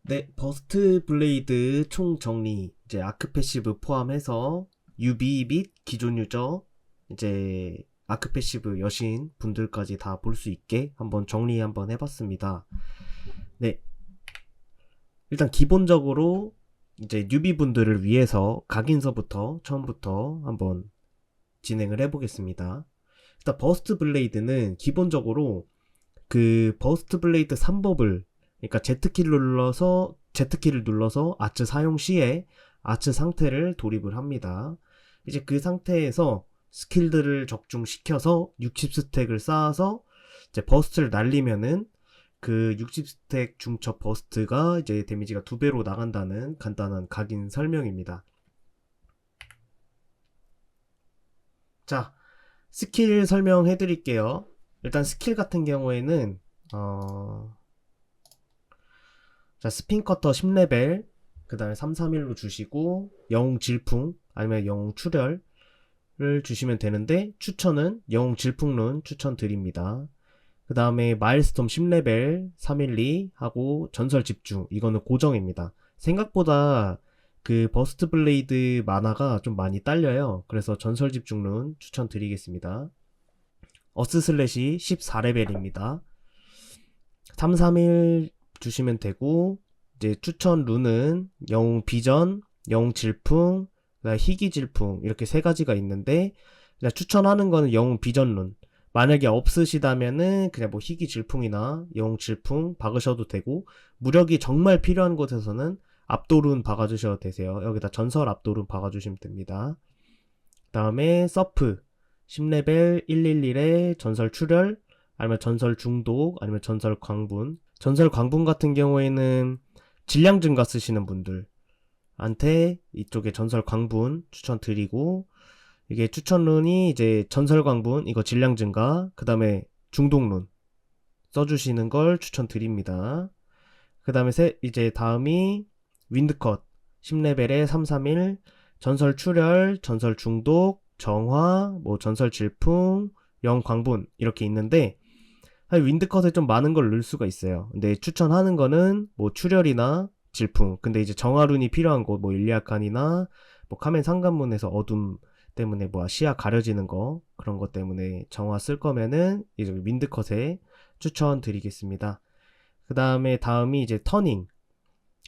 네, 버스트 블레이드 총 정리, 이제 아크 패시브 포함해서 유비 및 기존 유저, 이제 아크 패시브 여신 분들까지 다 볼 수 있게 한번 정리 한번 해봤습니다. 네, 일단 기본적으로 이제 뉴비 분들을 위해서 각인서부터 처음부터 한번 진행을 해보겠습니다. 일단 버스트 블레이드는 기본적으로 그 버스트 블레이드 3법을, 그러니까 Z키를 눌러서 아츠 사용 시에 아츠 상태를 돌입을 합니다. 이제 그 상태에서 스킬들을 적중시켜서 60스택을 쌓아서 이제 버스트를 날리면은 그 60스택 중첩 버스트가 이제 데미지가 2배로 나간다는 간단한 각인 설명입니다. 자, 스킬 설명해 드릴게요. 일단 스킬 같은 경우에는 자, 스핀커터 10레벨, 그 다음에 331로 주시고 영웅 질풍 아니면 영웅 출혈을 주시면 되는데, 추천은 영웅 질풍룬 추천드립니다. 그 다음에 마일스톰 10레벨 312 하고 전설 집중, 이거는 고정입니다. 생각보다 그 버스트 블레이드 만화가 좀 많이 딸려요. 그래서 전설 집중룬 추천드리겠습니다. 어스 슬래시 14레벨입니다. 331 주시면 되고, 이제 추천 룬은 영웅 비전, 영웅 질풍, 희귀 질풍, 이렇게 세 가지가 있는데, 그냥 추천하는 거는 영웅 비전 룬. 만약에 없으시다면은 그냥 뭐 희귀 질풍이나 영웅 질풍 박으셔도 되고, 무력이 정말 필요한 곳에서는 압도룬 박아주셔도 되세요. 여기다 전설 압도룬 박아주시면 됩니다. 다음에 서프 10레벨 111에 전설 출혈, 아니면 전설 중독, 아니면 전설 광분. 전설 광분 같은 경우에는 질량 증가 쓰시는 분들한테 이쪽에 전설 광분 추천드리고, 이게 추천룬이 이제 전설 광분, 이거 질량 증가, 그 다음에 중독룬 써주시는 걸 추천드립니다. 그 다음에 이제 다음이 윈드컷 10레벨에 331, 전설 출혈, 전설 중독, 정화, 뭐 전설 질풍, 영광분 이렇게 있는데, 윈드컷에 좀 많은 걸 넣을 수가 있어요. 근데 추천하는 거는 뭐 출혈이나 질풍, 근데 이제 정화룬이 필요한 곳, 뭐 일리아칸이나 뭐 카멘 상관문에서 어둠 때문에 뭐 시야 가려지는 거, 그런 것 때문에 정화 쓸 거면은 이제 윈드컷에 추천드리겠습니다. 그 다음에 다음이 이제 터닝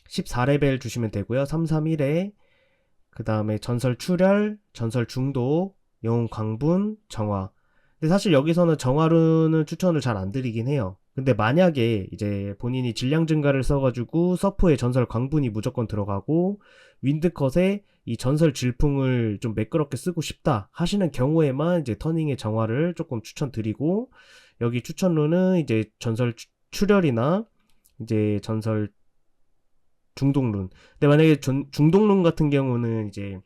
14레벨 주시면 되고요. 331에 그 다음에 전설 출혈, 전설 중독, 영웅 광분, 정화. 근데 사실 여기서는 정화룬을 추천을 잘 안 드리긴 해요. 근데 만약에 이제 본인이 질량 증가를 써가지고 서프에 전설 광분이 무조건 들어가고 윈드컷에 이 전설 질풍을 좀 매끄럽게 쓰고 싶다 하시는 경우에만 이제 터닝의 정화를 조금 추천드리고, 여기 추천룬은 이제 전설 출혈이나 이제 전설 중독룬. 근데 만약에 중독룬 같은 경우는 이제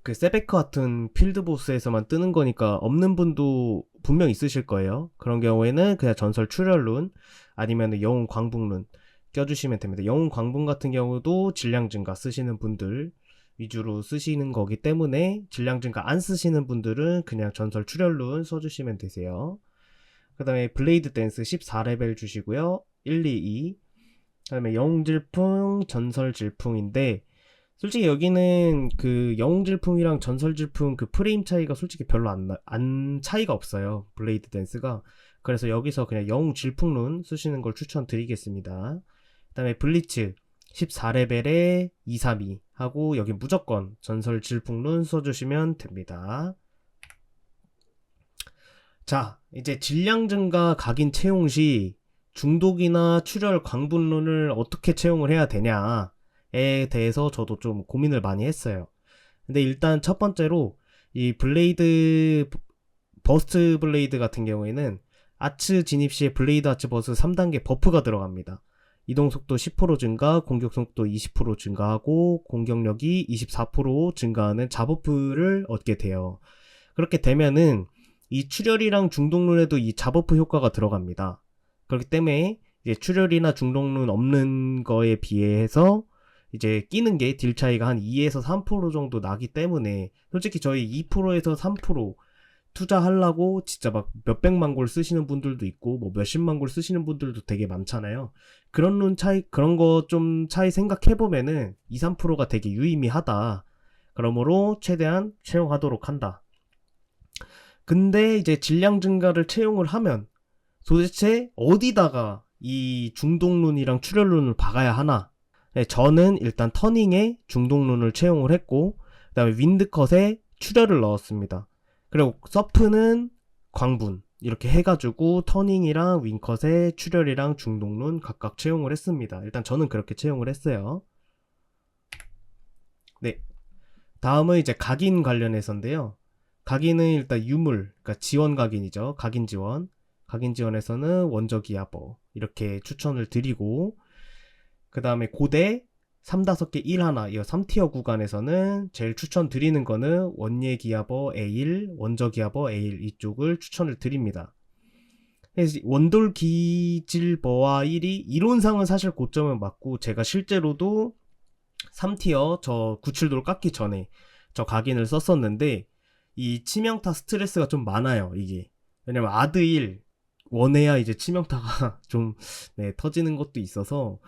그 세베크 같은 필드보스에서만 뜨는 거니까 없는 분도 분명 있으실 거예요. 그런 경우에는 그냥 전설 출혈룬 아니면 영웅 광분룬 껴주시면 됩니다. 영웅 광분 같은 경우도 질량 증가 쓰시는 분들 위주로 쓰시는 거기 때문에, 질량 증가 안 쓰시는 분들은 그냥 전설 출혈룬 써주시면 되세요. 그 다음에 블레이드 댄스 14레벨 주시고요. 1, 2, 2. 그 다음에 영웅 질풍, 전설 질풍인데, 솔직히 여기는 그 영웅 질풍이랑 전설 질풍 그 프레임 차이가 솔직히 별로 안 차이가 없어요. 블레이드 댄스가. 그래서 여기서 그냥 영웅 질풍룬 쓰시는 걸 추천드리겠습니다. 그 다음에 블리츠 14레벨에 232 하고, 여기 무조건 전설 질풍룬 써주시면 됩니다. 자, 이제 질량 증가 각인 채용 시 중독이나 출혈 광분룬을 어떻게 채용을 해야 되냐에 대해서 저도 좀 고민을 많이 했어요. 근데 일단 첫 번째로 이 블레이드 버스트 블레이드 같은 경우에는 아츠 진입 시에 블레이드 아츠 버스 3단계 버프가 들어갑니다. 이동속도 10% 증가, 공격속도 20% 증가하고 공격력이 24% 증가하는 자버프를 얻게 돼요. 그렇게 되면은 이 출혈이랑 중독룬에도 이 자버프 효과가 들어갑니다. 그렇기 때문에 이제 출혈이나 중독룬 없는 거에 비해서 이제 끼는 게 딜 차이가 한 2에서 3% 정도 나기 때문에, 솔직히 저희 2%에서 3% 투자하려고 진짜 막 몇백만 골 쓰시는 분들도 있고 뭐 몇십만 골 쓰시는 분들도 되게 많잖아요. 그런 룬 차이, 그런 거 좀 차이 생각해 보면은 2, 3%가 되게 유의미하다. 그러므로 최대한 채용하도록 한다. 근데 이제 질량 증가를 채용을 하면 도대체 어디다가 이 중동룬이랑 출혈룬을 박아야 하나? 네, 저는 일단 터닝에 중동룬을 채용을 했고, 그 다음에 윈드컷에 출혈을 넣었습니다. 그리고 서프는 광분 이렇게 해가지고 터닝이랑 윈컷에 출혈이랑 중동룬 각각 채용을 했습니다. 일단 저는 그렇게 채용을 했어요. 네, 다음은 이제 각인 관련해서인데요. 각인은 일단 유물, 그러니까 지원 각인이죠. 각인 지원. 각인 지원에서는 원저기아버 이렇게 추천을 드리고, 그 다음에 고대 3, 5개 1 하나 이 3티어 구간에서는 제일 추천드리는 거는 원예 기아버 A1, 원저 기아버 A1 이쪽을 추천을 드립니다. 원돌 기질버와 1이 이론상은 사실 고점은 맞고, 제가 실제로도 3티어 저 97돌 깎기 전에 저 각인을 썼었는데 이 치명타 스트레스가 좀 많아요. 이게 왜냐면 아드 1 원해야 이제 치명타가 좀 터지는 것도 있어서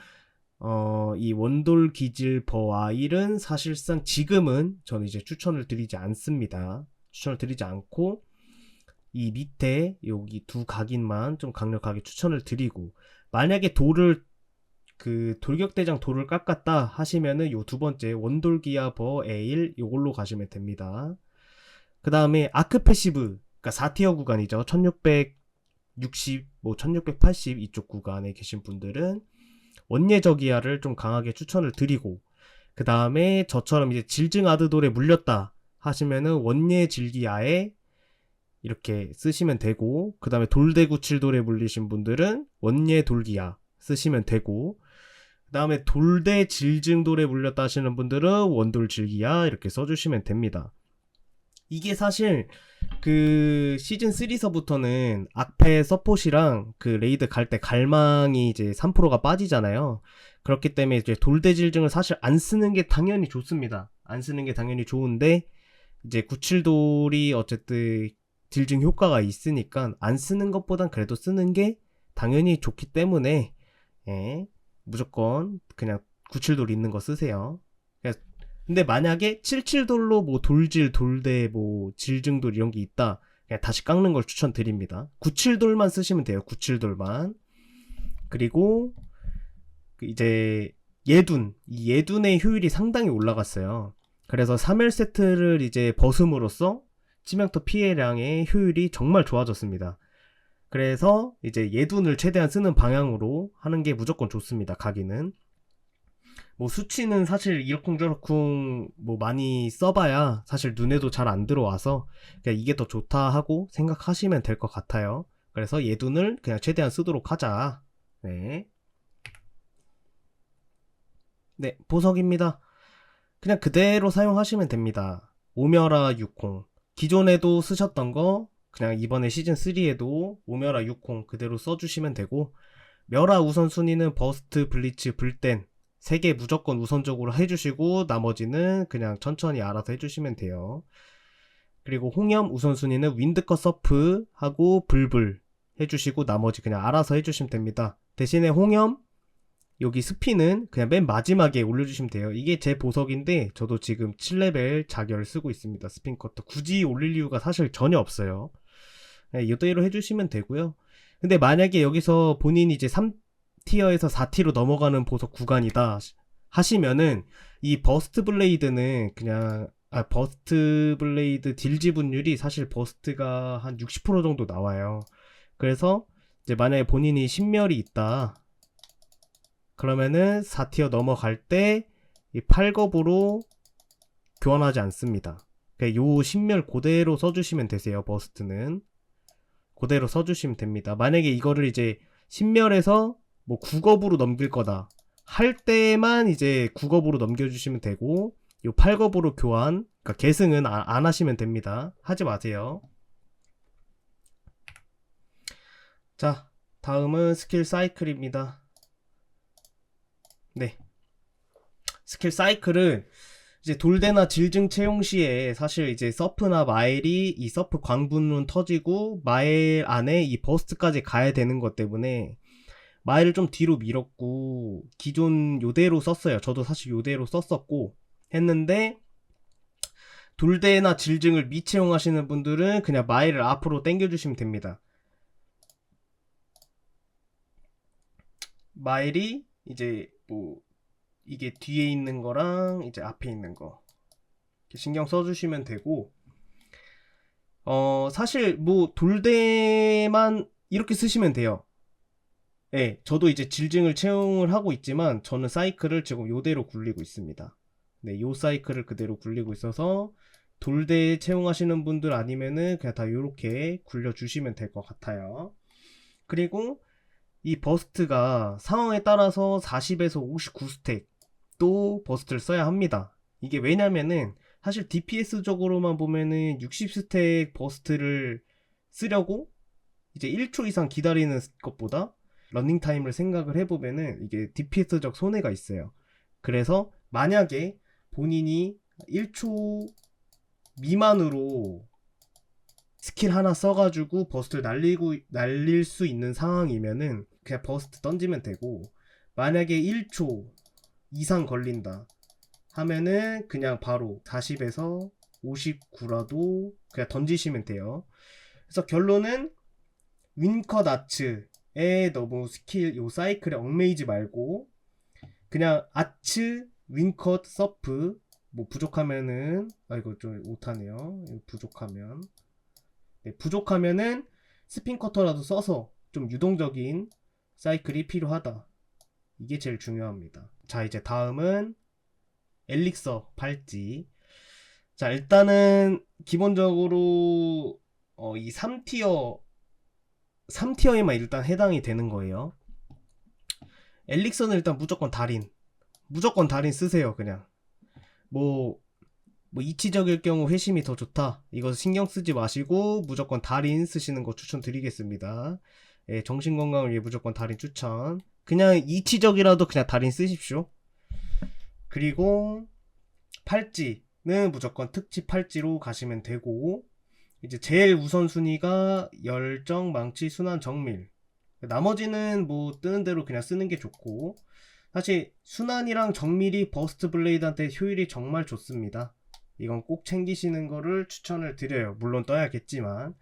이 원돌 기질 버와 1은 사실상 지금은 저는 이제 추천을 드리지 않습니다. 추천을 드리지 않고 이 밑에 여기 두 각인만 좀 강력하게 추천을 드리고, 만약에 돌격대장 돌을 깎았다 하시면은 요 두 번째 원돌기아 버 A1 요걸로 가시면 됩니다. 그 다음에 아크 패시브, 그러니까 4티어 구간이죠. 1660, 뭐 1680 이쪽 구간에 계신 분들은 원예저기아를 좀 강하게 추천을 드리고, 그 다음에 저처럼 이제 질증 아드돌에 물렸다 하시면은 원예 질기아에 이렇게 쓰시면 되고, 그 다음에 돌대구 7돌에 물리신 분들은 원예 돌기아 쓰시면 되고, 그 다음에 돌대 질증돌에 물렸다 하시는 분들은 원돌 질기아 이렇게 써주시면 됩니다. 이게 사실 그 시즌 3서부터는 악패 서폿이랑 그 레이드 갈 때 갈망이 이제 3%가 빠지잖아요. 그렇기 때문에 이제 돌대 질증을 사실 안 쓰는 게 당연히 좋습니다. 안 쓰는 게 당연히 좋은데, 이제 97돌이 어쨌든 질증 효과가 있으니까 안 쓰는 것보단 그래도 쓰는 게 당연히 좋기 때문에, 예, 무조건 그냥 97돌 있는 거 쓰세요. 근데 만약에 77돌로 뭐 돌질, 돌대, 뭐 질증돌 이런 게 있다, 그냥 다시 깎는 걸 추천드립니다. 97돌만 쓰시면 돼요. 97돌만. 그리고 이제 이 예둔의 효율이 상당히 올라갔어요. 그래서 3일 세트를 이제 벗음으로써 치명타 피해량의 효율이 정말 좋아졌습니다. 그래서 이제 예둔을 최대한 쓰는 방향으로 하는 게 무조건 좋습니다. 각인은 뭐 수치는 사실 이러쿵저러쿵 뭐 많이 써봐야 사실 눈에도 잘 안 들어와서 그냥 이게 더 좋다 하고 생각하시면 될 것 같아요. 그래서 예둔을 그냥 최대한 쓰도록 하자. 네, 보석입니다. 그냥 그대로 사용하시면 됩니다. 오멸아 6콩 기존에도 쓰셨던 거 그냥 이번에 시즌3에도 오멸아 6콩 그대로 써주시면 되고, 멸아 우선순위는 버스트, 블리츠, 불땐 3개 무조건 우선적으로 해주시고 나머지는 그냥 천천히 알아서 해주시면 돼요. 그리고 홍염 우선순위는 윈드컷 서프 하고 불불 해주시고 나머지 그냥 알아서 해주시면 됩니다. 대신에 홍염 여기 스피는 그냥 맨 마지막에 올려주시면 돼요. 이게 제 보석인데 저도 지금 7레벨 자결 쓰고 있습니다. 스핀커터 굳이 올릴 이유가 사실 전혀 없어요. 이대로 해주시면 되고요. 근데 만약에 여기서 본인이 이제 3티어에서 4티로 넘어가는 보석 구간이다 하시면은 이 버스트 블레이드는 그냥 버스트 블레이드 딜 지분율이 사실 버스트가 한 60% 정도 나와요. 그래서 이제 만약에 본인이 신멸이 있다 그러면은 4티어 넘어갈 때 이 8겁으로 교환하지 않습니다. 그러니까 요 신멸 그대로 써주시면 되세요. 버스트는 그대로 써주시면 됩니다. 만약에 이거를 이제 신멸해서 뭐 9겁으로 넘길 거다 할 때만 이제 9겁으로 넘겨주시면 되고, 요 8겁으로 교환, 그러니까 계승은 안 하시면 됩니다. 하지 마세요. 자, 다음은 스킬 사이클입니다. 네, 스킬 사이클은 이제 돌대나 질증 채용 시에 사실 이제 서프나 마일이 이 서프 광분론 터지고 마일 안에 이 버스트까지 가야 되는 것 때문에 마일을 좀 뒤로 밀었고 기존 요대로 썼어요. 저도 사실 요대로 썼었고 했는데 돌대나 질증을 미채용하시는 분들은 그냥 마일을 앞으로 당겨주시면 됩니다. 마일이 이제 뭐 이게 뒤에 있는 거랑 이제 앞에 있는 거 이렇게 신경 써주시면 되고 사실 뭐 돌대만 이렇게 쓰시면 돼요. 네, 저도 이제 질증을 채용을 하고 있지만 저는 사이클을 지금 요대로 굴리고 있습니다. 네, 요 사이클을 그대로 굴리고 있어서 돌대 채용하시는 분들 아니면은 그냥 다 요렇게 굴려주시면 될 것 같아요. 그리고 이 버스트가 상황에 따라서 40에서 59스택 또 버스트를 써야 합니다. 이게 왜냐면은 사실 DPS적으로만 보면은 60스택 버스트를 쓰려고 이제 1초 이상 기다리는 것보다 러닝타임을 생각을 해보면은 이게 DPS적 손해가 있어요. 그래서 만약에 본인이 1초 미만으로 스킬 하나 써가지고 버스트를 날릴 수 있는 상황이면은 그냥 버스트 던지면 되고, 만약에 1초 이상 걸린다 하면은 그냥 바로 40에서 59라도 그냥 던지시면 돼요. 그래서 결론은 윈컷 아츠에 너무 스킬 요 사이클에 얽매이지 말고 그냥 아츠 윈컷 서프 뭐 부족하면은 이거 좀 못하네요. 부족하면 네, 부족하면은 스핀 커터라도 써서 좀 유동적인 사이클이 필요하다. 이게 제일 중요합니다. 자, 이제 다음은 엘릭서 팔찌. 자, 일단은 기본적으로 이 3티어에만 일단 해당이 되는 거예요. 엘릭서는 일단 무조건 달인 쓰세요. 그냥 뭐 이치적일 경우 회심이 더 좋다, 이거 신경 쓰지 마시고 무조건 달인 쓰시는 거 추천드리겠습니다. 예, 정신건강을 위해 무조건 달인 추천. 그냥 이치적이라도 그냥 달인 쓰십시오. 그리고 팔찌는 무조건 특치 팔찌로 가시면 되고, 이제 제일 우선순위가 열정, 망치, 순환, 정밀. 나머지는 뭐 뜨는 대로 그냥 쓰는 게 좋고, 사실 순환이랑 정밀이 버스트 블레이드한테 효율이 정말 좋습니다. 이건 꼭 챙기시는 거를 추천을 드려요. 물론 떠야겠지만.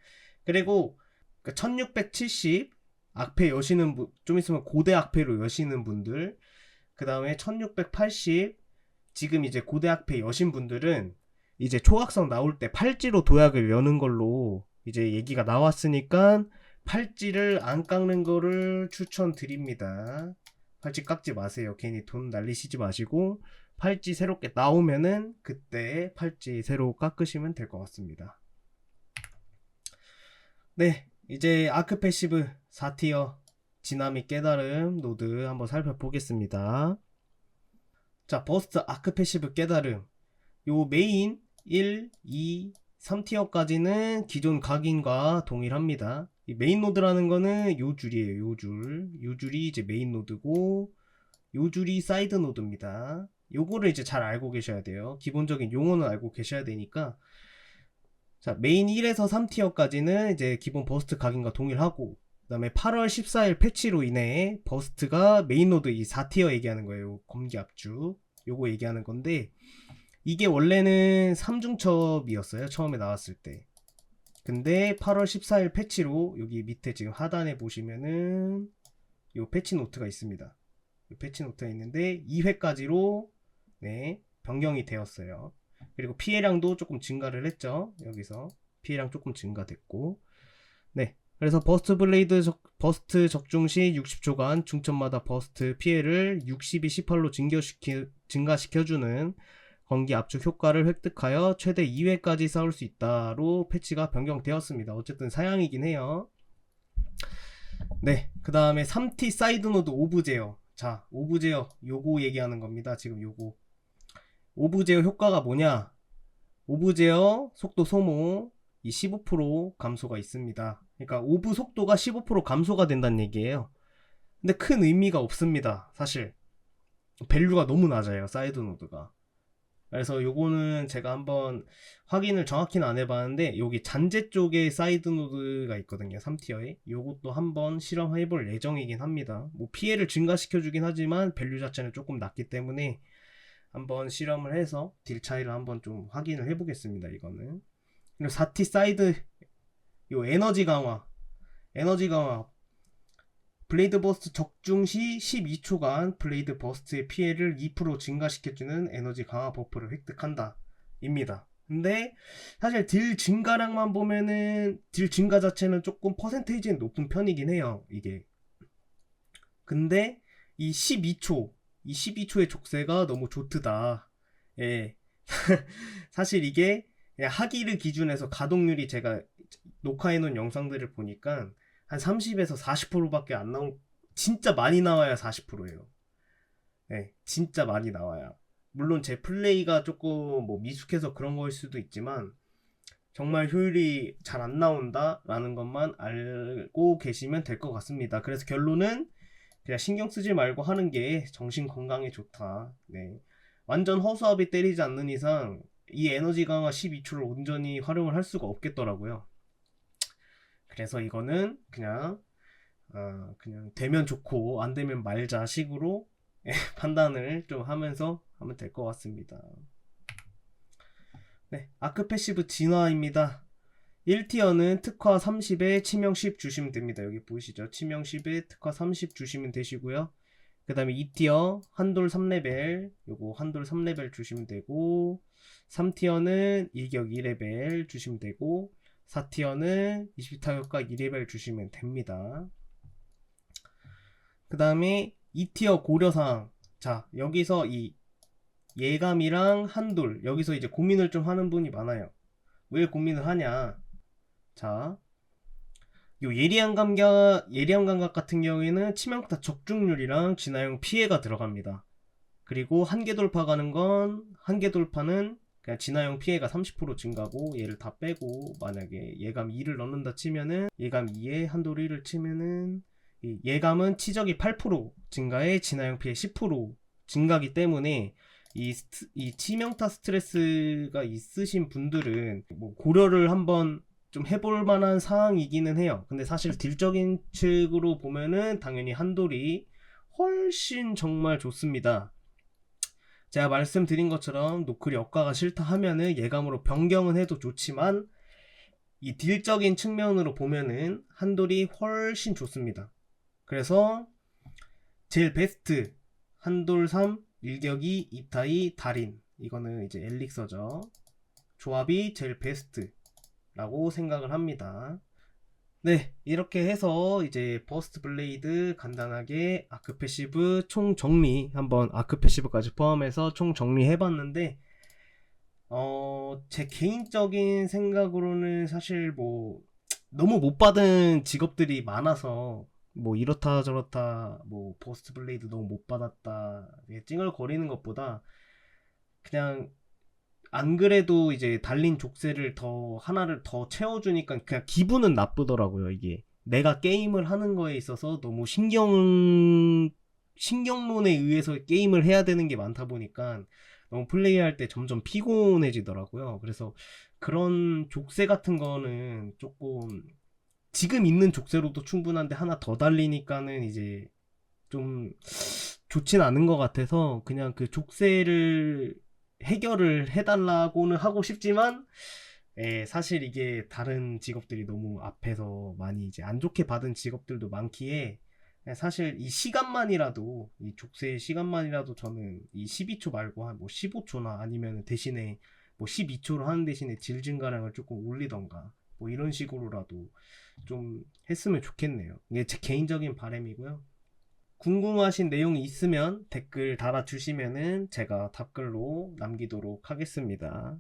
그리고 1670 악패 여시는 분, 좀 있으면 고대 악패로 여시는 분들, 그 다음에 1680 지금 이제 고대 악패 여신 분들은 이제 초각성 나올 때 팔찌로 도약을 여는 걸로 이제 얘기가 나왔으니까 팔찌를 안 깎는 거를 추천드립니다. 팔찌 깎지 마세요. 괜히 돈 날리시지 마시고 팔찌 새롭게 나오면은 그때 팔찌 새로 깎으시면 될 것 같습니다. 네, 이제 아크 패시브 4티어 지나믹 깨달음 노드 한번 살펴보겠습니다. 자, 버스트 아크 패시브 깨달음, 요 메인 1, 2, 3티어까지는 기존 각인과 동일합니다. 이 메인 노드라는 거는 요 줄이에요. 요 줄이 이제 메인 노드고, 요 줄이 사이드 노드입니다. 요거를 이제 잘 알고 계셔야 돼요. 기본적인 용어는 알고 계셔야 되니까. 자, 메인 1에서 3티어까지는 이제 기본 버스트 각인과 동일하고, 그 다음에 8월 14일 패치로 인해 버스트가 메인 노드 이 4티어 얘기하는 거예요. 검기 압축 요거 얘기하는 건데, 이게 원래는 3중첩이었어요. 처음에 나왔을 때. 근데 8월 14일 패치로 여기 밑에 지금 하단에 보시면은 요 패치 노트가 있습니다. 요 패치 노트가 있는데 2회까지로 네, 변경이 되었어요. 그리고 피해량도 조금 증가를 했죠. 여기서 피해량 조금 증가됐고, 네, 그래서 버스트 적중 시 60초간 중첩마다 버스트 피해를 62, 18로 증가시켜주는 건기 압축 효과를 획득하여 최대 2회까지 싸울 수 있다로 패치가 변경되었습니다. 어쨌든 사양이긴 해요. 네, 그 다음에 3T 사이드 노드 오브제어. 자, 오브제어 요거 얘기하는 겁니다. 지금 요거 오브제어 효과가 뭐냐, 오브제어 속도 소모 이 15% 감소가 있습니다. 그러니까 오브 속도가 15% 감소가 된다는 얘기예요. 근데 큰 의미가 없습니다. 사실 밸류가 너무 낮아요. 사이드 노드가. 그래서 요거는 제가 한번 확인을 정확히는 안 해봤는데 여기 잔재 쪽에 사이드 노드가 있거든요. 3티어에 요것도 한번 실험해볼 예정이긴 합니다. 뭐 피해를 증가시켜주긴 하지만 밸류 자체는 조금 낮기 때문에 한번 실험을 해서 딜 차이를 한번 좀 확인을 해보겠습니다. 이거는 그리고 4T 사이드 요 에너지 강화 블레이드 버스트 적중 시 12초간 블레이드 버스트의 피해를 2% 증가시켜주는 에너지 강화 버프를 획득한다 입니다. 근데 사실 딜 증가량만 보면은 딜 증가 자체는 조금 퍼센테이지는 높은 편이긴 해요. 이게 근데 이 12초의 족쇄가 너무 좋트다. 예. 사실 이게 그냥 하기를 기준해서 가동률이 제가 녹화해놓은 영상들을 보니까 한 30에서 40%밖에 안 나올, 진짜 많이 나와야 40%예요. 네, 진짜 많이 나와요. 물론 제 플레이가 조금 뭐 미숙해서 그런 거일 수도 있지만 정말 효율이 잘 안 나온다라는 것만 알고 계시면 될 것 같습니다. 그래서 결론은 그냥 신경 쓰지 말고 하는 게 정신 건강에 좋다. 네. 완전 허수아비 때리지 않는 이상 이 에너지 강화 12초를 온전히 활용을 할 수가 없겠더라고요. 그래서 이거는 그냥 되면 좋고 안 되면 말자 식으로 판단을 좀 하면서 하면 될 것 같습니다. 네, 아크 패시브 진화입니다. 1티어는 특화 30에 치명 10 주시면 됩니다. 여기 보이시죠? 치명 10에 특화 30 주시면 되시고요. 그 다음에 2티어 한돌 3레벨 요거 한돌 3레벨 주시면 되고 3티어는 일격 2레벨 주시면 되고 4티어는 20타격과 2레벨 주시면 됩니다. 그 다음에 2티어 고려사항. 자, 여기서 이 예감이랑 한돌 여기서 이제 고민을 좀 하는 분이 많아요. 왜 고민을 하냐? 자, 요 예리한 감각 같은 경우에는 치명타 적중률이랑 진화용 피해가 들어갑니다. 그리고 한계 돌파 가는 건 한계 돌파는 그냥 진화용 피해가 30% 증가고 얘를 다 빼고 만약에 예감 2를 넣는다 치면은 예감 2에 한돌 1을 치면은 예감은 치적이 8% 증가에 진화용 피해 10% 증가기 때문에 이 치명타 스트레스가 있으신 분들은 뭐 고려를 한번 좀 해볼 만한 상황이기는 해요. 근데 사실 딜적인 측으로 보면은 당연히 한돌이 훨씬 정말 좋습니다. 제가 말씀드린 것처럼 노클이 억가가 싫다 하면은 예감으로 변경은 해도 좋지만 이 딜적인 측면으로 보면은 한돌이 훨씬 좋습니다. 그래서 제일 베스트 한돌 3 일격이 2타이 달인 이거는 이제 엘릭서죠. 조합이 제일 베스트라고 생각을 합니다. 네, 이렇게 해서 이제 버스트 블레이드 간단하게 아크 패시브 총 정리 한번 아크 패시브까지 포함해서 총 정리해봤는데 제 개인적인 생각으로는 사실 뭐 너무 못 받은 직업들이 많아서 뭐 이렇다 저렇다 뭐 버스트 블레이드 너무 못 받았다 찡얼거리는 것보다 그냥 안 그래도 이제 달린 족쇄를 더 하나를 더 채워주니까 그냥 기분은 나쁘더라고요. 이게 내가 게임을 하는 거에 있어서 너무 신경론에 의해서 게임을 해야 되는 게 많다 보니까 너무 플레이할 때 점점 피곤해지더라고요. 그래서 그런 족쇄 같은 거는 조금 지금 있는 족쇄로도 충분한데 하나 더 달리니까는 이제 좀 좋진 않은 것 같아서 그냥 그 족쇄를 해결을 해달라고는 하고 싶지만 사실 이게 다른 직업들이 너무 앞에서 많이 이제 안 좋게 받은 직업들도 많기에 사실 이 시간만이라도 이 족쇄의 시간만이라도 저는 이 12초 말고 한 뭐 15초나 아니면 대신에 뭐 12초로 하는 대신에 질 증가량을 조금 올리던가 뭐 이런 식으로라도 좀 했으면 좋겠네요. 이게 제 개인적인 바람이고요. 궁금하신 내용이 있으면 댓글 달아주시면은 제가 답글로 남기도록 하겠습니다.